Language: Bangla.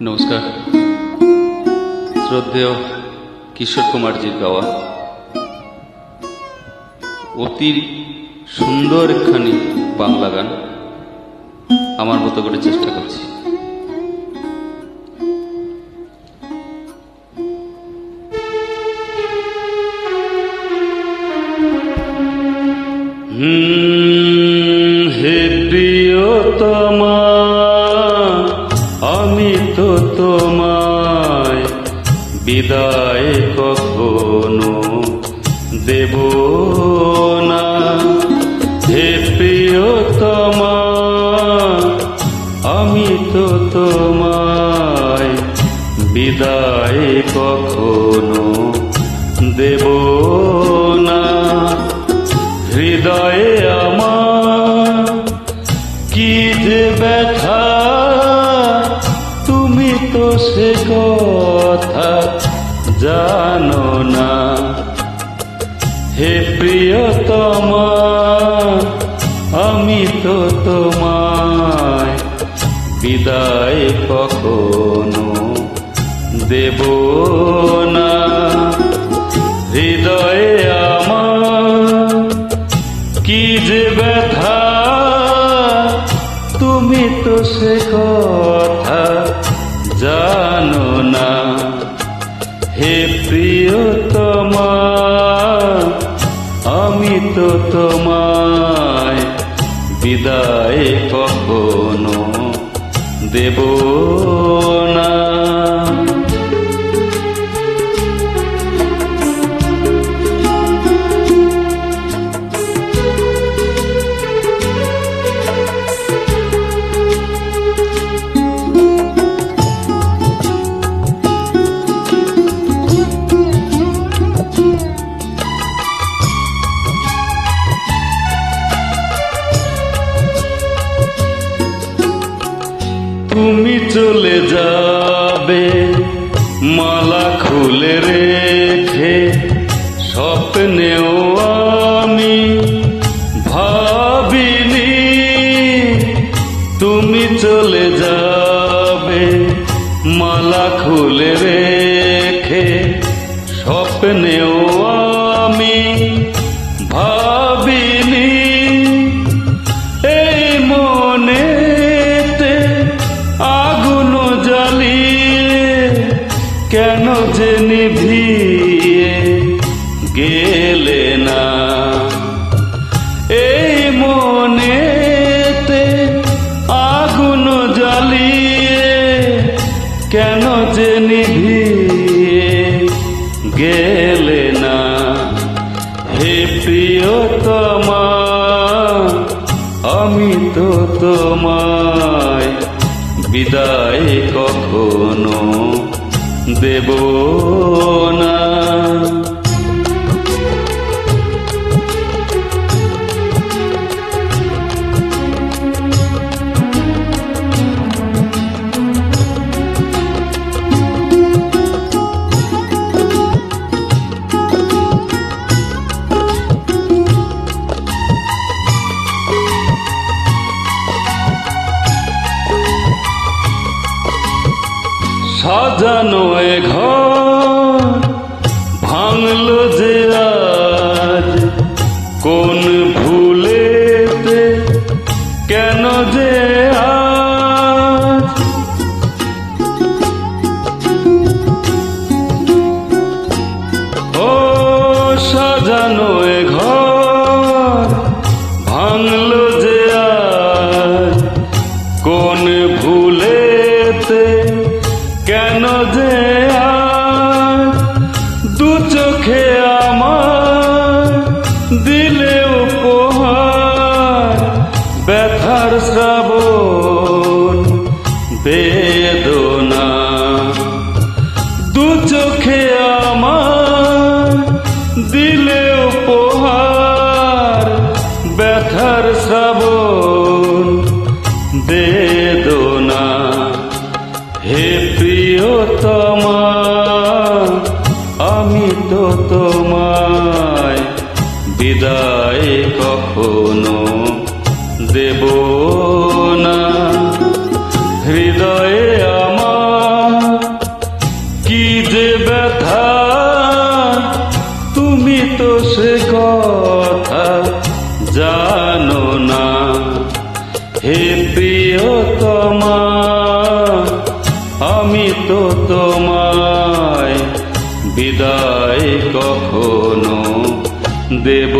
নমস্কার। শ্রদ্ধেয় কিশোর কুমারজির গাওয়া অতি সুন্দর একখানি বাংলা গান আমার মতো করে চেষ্টা করছি। হে প্রিয়তমা, আমি তো তোমায় বিদায় কখনো দেব না। হে প্রিয়তমা, আমি তো তোমায় বিদায় কখনো দেব না। হৃদয়ে আমার কি যে ব্যথা, তুমি তো সে কথা জানো না। হে প্রিয়তমা, আমি তো তোমায় বিদায় কখনো দেব না। হৃদয়ে আমার কি যে ব্যথা, তুমি তো সে কথা জানো না। হে প্রিয়তমা, আমি তো তোমায় বিদায় কখনো দেব না। তুমি চলে যাবে মালা খুলে রেখে, স্বপ্নেও আমি ভাবিনি তুমি চলে যাবে মালা খুলে রেখে, স্বপ্নেও আমি ভাবিনি। এই মনেতে আগুন জ্বালিয়ে কেন যে নিভিয়ে গেলে না। এই মনেতে আগুন জ্বালিয়ে কেন যে নিভিয়ে গেলে না। হে প্রিয়তমা, আমি তো তোমায় বিদায় কখনো দেব না। সাজানো এ ঘর ভাঙলো যে আজ, কোন ভুলেতে কেন যে আজ। ও সাজানো এ ঘর ভাঙলো যে আজ, কোন ভুলেতে কেন যে আজ। দু চোখে আমার দিলে উপহার, ব্যথার শ্রাবণ বেদনা। দু চোখে আমার দিলে উপহার, ব্যথার শ্রাবণ বেদনা। হে প্রিয়তমা, আমি তো তোমায় বিদায় কখনো দেব না। তো সে কথা জানো না, হে প্রিয়তমা, আমি তো তোমায় বিদায় কখনো দেব